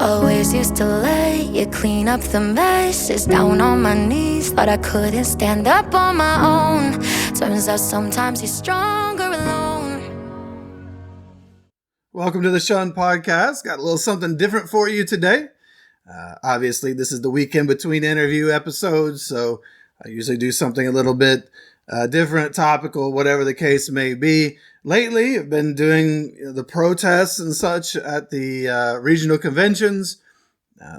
Always used to lay you clean up the messes. Down on my knees, thought I couldn't stand up on my own. Turns out sometimes you're stronger alone. Welcome to the Sean Podcast. Got a little something different for you today. Obviously, this is the weekend between interview episodes, so I usually do something a little bit different, topical, whatever the case may be. Lately, I've been doing the protests and such at the regional conventions.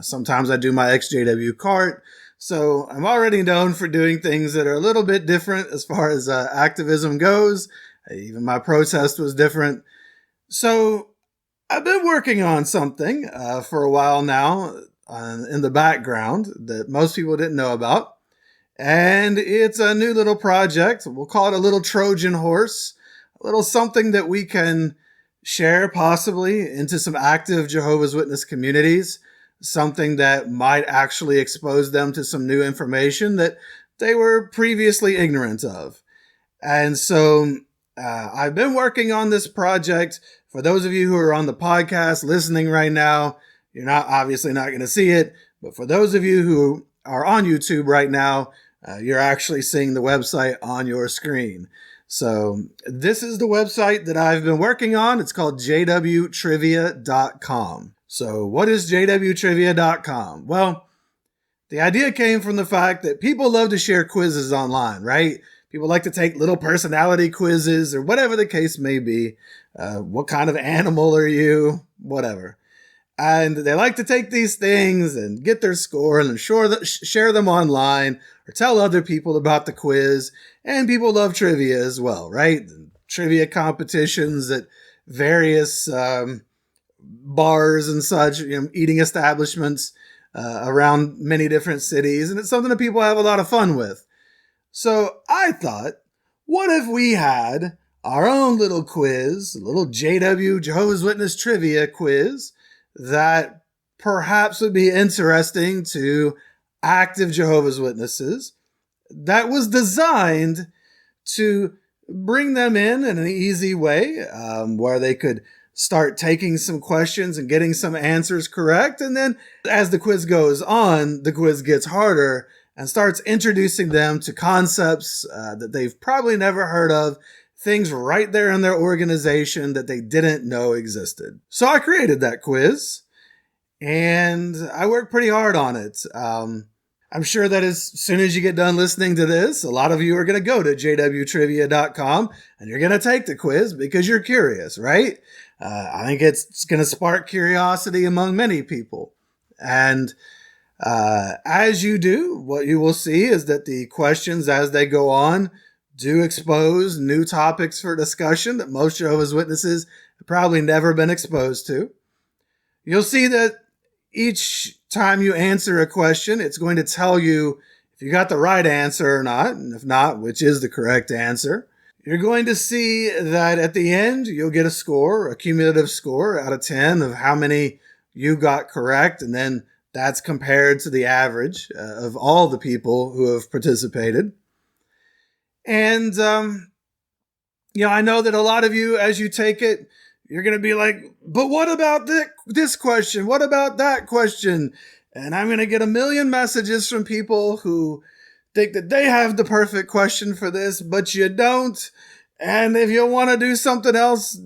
Sometimes I do my ex-JW cart. So I'm already known for doing things that are a little bit different as far as activism goes. Even my protest was different. So I've been working on something for a while now in the background that most people didn't know about. And it's a new little project. We'll call it a little Trojan horse, a little something that we can share possibly into some active Jehovah's Witness communities, something that might actually expose them to some new information that they were previously ignorant of. And so I've been working on this project. For those of you who are on the podcast listening right now, you're obviously not going to see it, but for those of you who are on YouTube right now, you're actually seeing the website on your screen. So this is the website that I've been working on. It's called jwtrivia.com. So what is jwtrivia.com? Well, the idea came from the fact that people love to share quizzes online, right? People like to take little personality quizzes or whatever the case may be. What kind of animal are you? Whatever. And they like to take these things and get their score and share them online or tell other people about the quiz. And people love trivia as well, right? Trivia competitions at various bars and such, eating establishments around many different cities. And it's something that people have a lot of fun with. So I thought, what if we had our own little quiz, a little JW, Jehovah's Witness trivia quiz, that perhaps would be interesting to active Jehovah's Witnesses, that was designed to bring them in an easy way, where they could start taking some questions and getting some answers correct. And then as the quiz goes on, the quiz gets harder and starts introducing them to concepts that they've probably never heard of, things right there in their organization that they didn't know existed. So I created that quiz and I worked pretty hard on it. I'm sure that as soon as you get done listening to this, a lot of you are going to go to jwtrivia.com and you're going to take the quiz because you're curious, right? I think it's going to spark curiosity among many people. And as you do, what you will see is that the questions as they go on do expose new topics for discussion that most Jehovah's Witnesses have probably never been exposed to. You'll see that each time you answer a question, it's going to tell you if you got the right answer or not, and if not, which is the correct answer. You're going to see that at the end, you'll get a score, a cumulative score out of 10 of how many you got correct, and then that's compared to the average of all the people who have participated. And, I know that a lot of you, as you take it, you're going to be like, but what about this question? What about that question? And I'm going to get a million messages from people who think that they have the perfect question for this, but you don't. And if you want to do something else,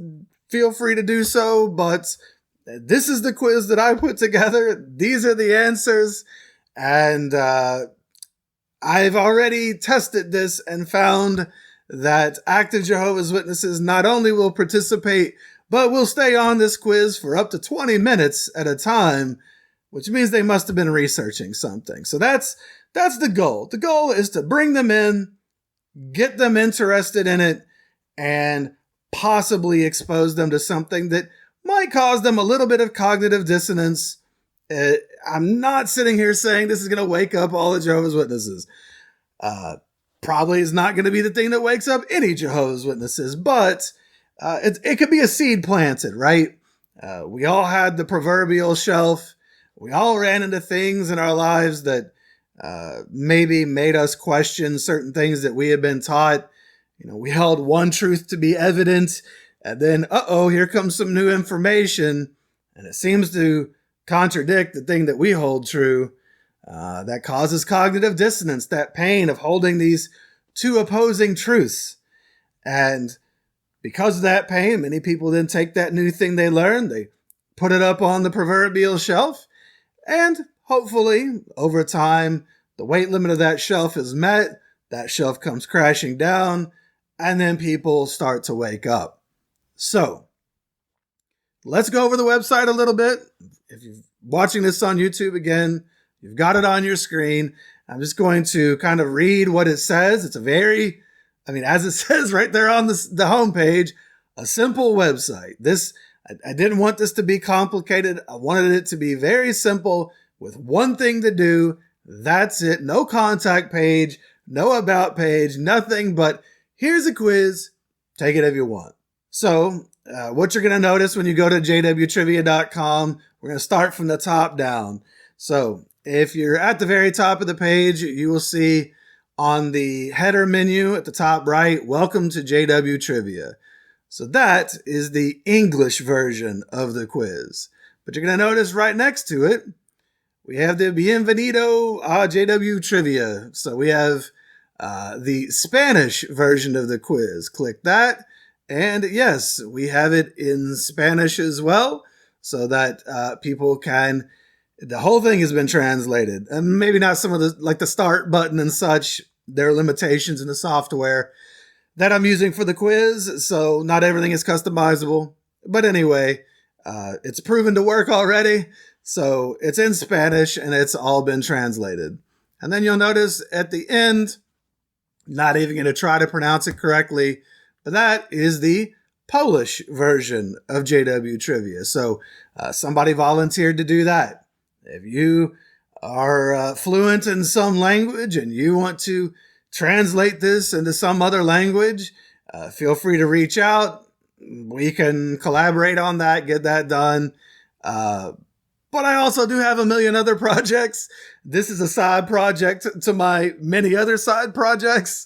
feel free to do so. But this is the quiz that I put together. These are the answers. And I've already tested this and found that active Jehovah's Witnesses not only will participate, but will stay on this quiz for up to 20 minutes at a time, which means they must have been researching something. So that's the goal. The goal is to bring them in, get them interested in it, and possibly expose them to something that might cause them a little bit of cognitive dissonance. I'm not sitting here saying this is going to wake up all the Jehovah's Witnesses. Probably is not going to be the thing that wakes up any Jehovah's Witnesses, but it could be a seed planted, right? We all had the proverbial shelf. We all ran into things in our lives that maybe made us question certain things that we had been taught. We held one truth to be evident, and then, here comes some new information, and it seems to contradict the thing that we hold true, that causes cognitive dissonance, that pain of holding these two opposing truths. And because of that pain, many people then take that new thing they learned, they put it up on the proverbial shelf, and hopefully, over time, the weight limit of that shelf is met, that shelf comes crashing down, and then people start to wake up. So, let's go over the website a little bit. If you're watching this on YouTube again, you've got it on your screen. I'm just going to kind of read what it says. It's as it says right there on the homepage, a simple website. I didn't want this to be complicated. I wanted it to be very simple with one thing to do. That's it. No contact page, no about page, nothing but here's a quiz. Take it if you want. So what you're going to notice when you go to jwtrivia.com, we're going to start from the top down. So if you're at the very top of the page, you will see on the header menu at the top right, welcome to JW Trivia. So that is the English version of the quiz. But you're going to notice right next to it, we have the Bienvenido a JW Trivia. So we have the Spanish version of the quiz. Click that. And yes, we have it in Spanish as well, so that people can... The whole thing has been translated, and maybe not some of the start button and such. There are limitations in the software that I'm using for the quiz, so not everything is customizable. But anyway, it's proven to work already, so it's in Spanish and it's all been translated. And then you'll notice at the end, not even going to try to pronounce it correctly, but that is the Polish version of JW Trivia. So somebody volunteered to do that. If you are fluent in some language and you want to translate this into some other language, feel free to reach out. We can collaborate on that, get that done. But I also do have a million other projects. This is a side project to my many other side projects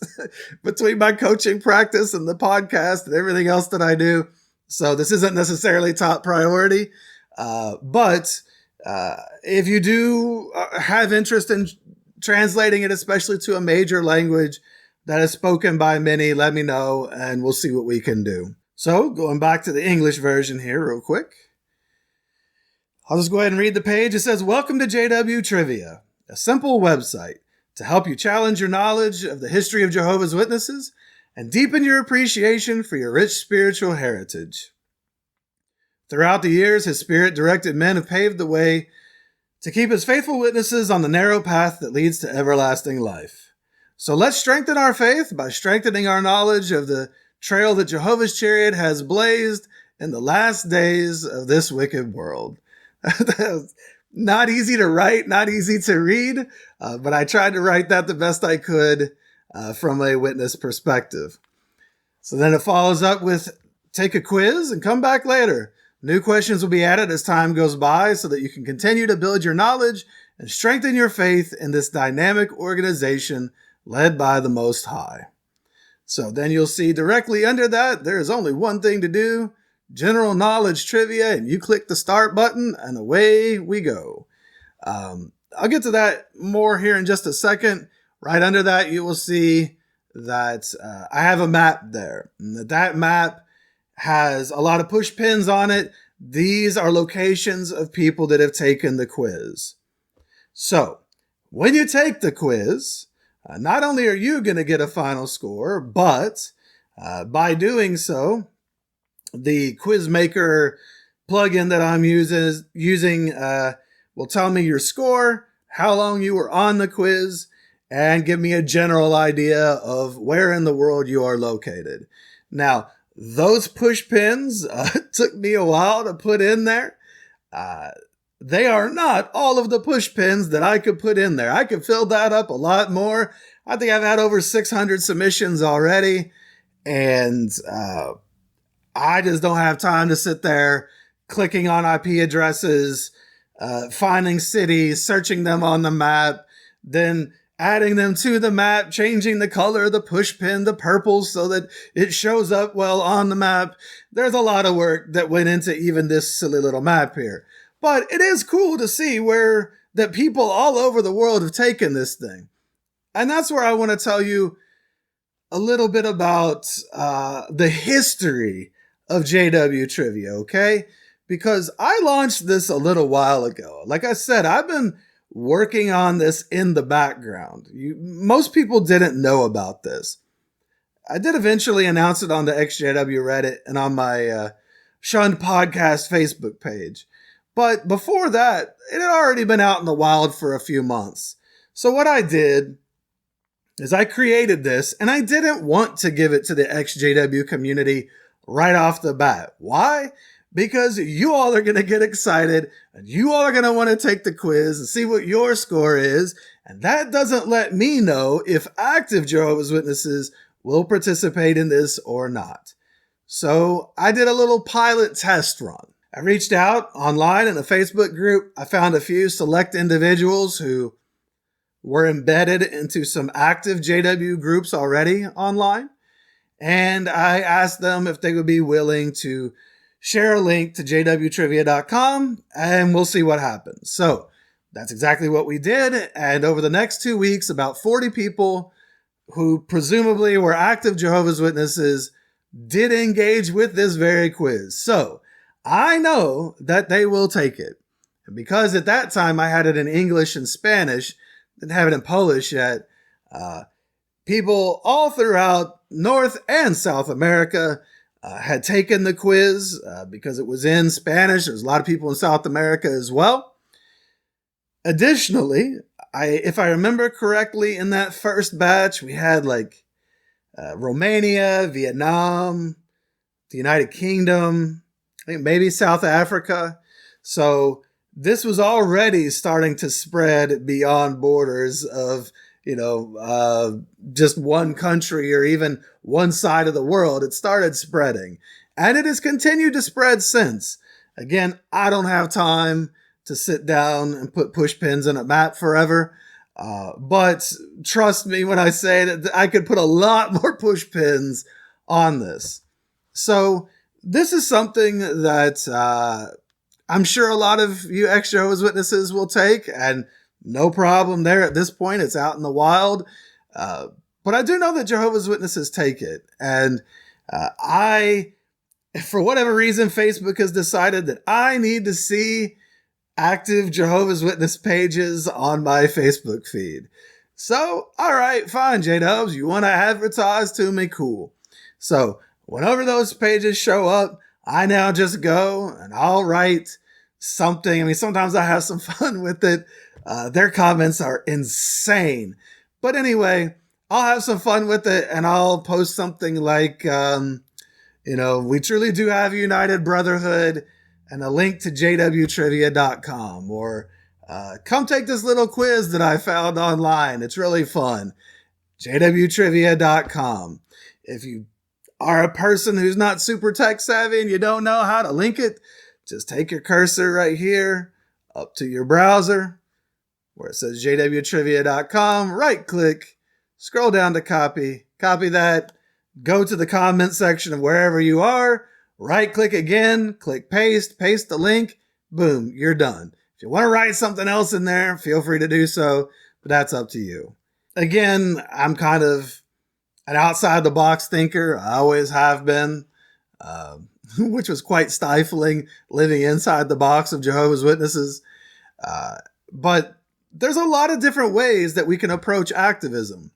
between my coaching practice and the podcast and everything else that I do. So this isn't necessarily top priority, but if you do have interest in translating it, especially to a major language that is spoken by many, let me know and we'll see what we can do. So going back to the English version here real quick. I'll just go ahead and read the page. It says, welcome to JW Trivia, a simple website to help you challenge your knowledge of the history of Jehovah's Witnesses and deepen your appreciation for your rich spiritual heritage. Throughout the years, his spirit-directed men have paved the way to keep his faithful witnesses on the narrow path that leads to everlasting life. So let's strengthen our faith by strengthening our knowledge of the trail that Jehovah's chariot has blazed in the last days of this wicked world. Not easy to write, not easy to read, but I tried to write that the best I could from a witness perspective. So then it follows up with take a quiz and come back later. New questions will be added as time goes by so that you can continue to build your knowledge and strengthen your faith in this dynamic organization led by the Most High. So then you'll see directly under that, there is only one thing to do, general knowledge trivia, and you click the start button and away we go. I'll get to that more here in just a second. Right under that, you will see that I have a map there. And that map has a lot of push pins on it. These are locations of people that have taken the quiz. So when you take the quiz, not only are you going to get a final score, but by doing so, the Quizmaker plugin that I'm using will tell me your score, how long you were on the quiz, and give me a general idea of where in the world you are located. Now, those push pins took me a while to put in there. They are not all of the push pins that I could put in there. I could fill that up a lot more. I think I've had over 600 submissions already, and I just don't have time to sit there clicking on IP addresses, finding cities, searching them on the map, then adding them to the map, changing the color of the push pin to purple so that it shows up well on the map. There's a lot of work that went into even this silly little map here. But it is cool to see where that people all over the world have taken this thing. And that's where I want to tell you a little bit about the history of JW Trivia, okay? Because I launched this a little while ago. Like I said, I've been working on this in the background. Most people didn't know about this. I did eventually announce it on the ex-JW Reddit and on my Shunned Podcast Facebook page. But before that, it had already been out in the wild for a few months. So what I did is I created this, and I didn't want to give it to the ex-JW community right off the bat. Why? Because you all are going to get excited, and you all are going to want to take the quiz and see what your score is, and that doesn't let me know if active Jehovah's Witnesses will participate in this or not. So I did a little pilot test run. I reached out online in a Facebook group. I found a few select individuals who were embedded into some active JW groups already online. And I asked them if they would be willing to share a link to jwtrivia.com, and we'll see what happens. So that's exactly what we did. And over the next 2 weeks, about 40 people who presumably were active Jehovah's Witnesses did engage with this very quiz. So I know that they will take it. And because at that time I had it in English and Spanish, didn't have it in Polish yet, people all throughout North and South America had taken the quiz because it was in Spanish. There's a lot of people in South America as well. Additionally, if I remember correctly, in that first batch, we had like Romania, Vietnam, the United Kingdom, I think maybe South Africa. So this was already starting to spread beyond borders of, just one country or even one side of the world. It started spreading, and it has continued to spread since. Again, I don't have time to sit down and put push pins in a map forever. But trust me when I say that I could put a lot more push pins on this. So this is something that I'm sure a lot of you ex-Jehovah's Witnesses will take, and no problem there at this point. It's out in the wild. But I do know that Jehovah's Witnesses take it. And for whatever reason, Facebook has decided that I need to see active Jehovah's Witness pages on my Facebook feed. So, all right, fine, J-Dubs, you want to advertise to me? Cool. So whenever those pages show up, I now just go and I'll write something. I mean, sometimes I have some fun with it. Their comments are insane. But anyway, I'll have some fun with it and I'll post something like, we truly do have a united brotherhood, and a link to jwtrivia.com, or come take this little quiz that I found online. It's really fun. jwtrivia.com. If you are a person who's not super tech savvy and you don't know how to link it, just take your cursor right here up to your browser where it says jwtrivia.com, right click, scroll down to copy that, go to the comment section of wherever you are, right click again, click paste the link, boom, you're done. If you want to write something else in there, feel free to do so, but that's up to you. Again, I'm kind of an outside the box thinker. I always have been, which was quite stifling living inside the box of Jehovah's Witnesses. But there's a lot of different ways that we can approach activism.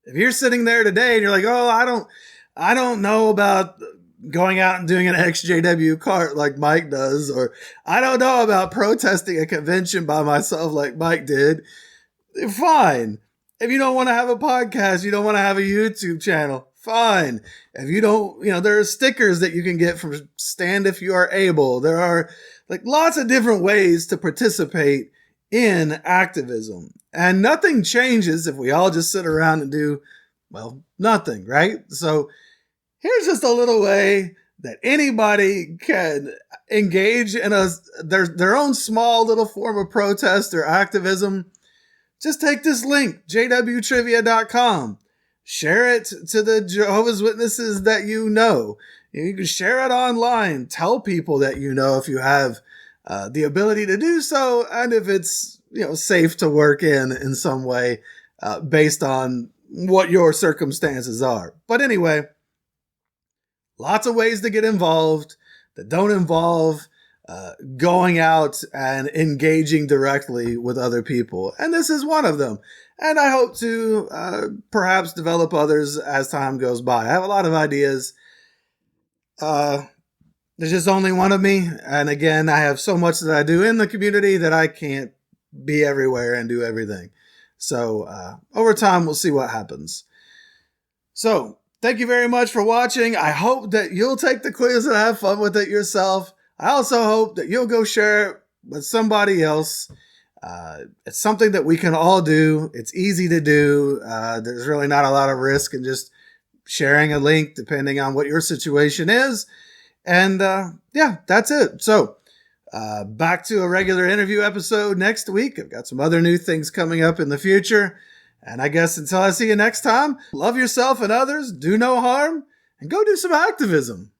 If you're sitting there today and you're like, oh, I don't know about going out and doing an ex-JW cart like Mike does, or I don't know about protesting a convention by myself like Mike did, fine. If you don't want to have a podcast, you don't want to have a YouTube channel, fine. If you don't, there are stickers that you can get from Stand If You Are Able. There are like lots of different ways to participate in activism. And nothing changes if we all just sit around and do, nothing, right? So here's just a little way that anybody can engage in their own small little form of protest or activism. Just take this link, jwtrivia.com. Share it to the Jehovah's Witnesses that you know. You can share it online. Tell people that you know if you have the ability to do so, and if it's safe to work in some way based on what your circumstances are. But anyway, lots of ways to get involved that don't involve going out and engaging directly with other people. And this is one of them. And I hope to perhaps develop others as time goes by. I have a lot of ideas. There's just only one of me. And again, I have so much that I do in the community that I can't be everywhere and do everything. So over time, we'll see what happens. So thank you very much for watching. I hope that you'll take the quiz and have fun with it yourself. I also hope that you'll go share it with somebody else. It's something that we can all do. It's easy to do. There's really not a lot of risk in just sharing a link depending on what your situation is. And yeah, that's it. So back to a regular interview episode next week. I've got some other new things coming up in the future. And I guess until I see you next time, love yourself and others, do no harm, and go do some activism.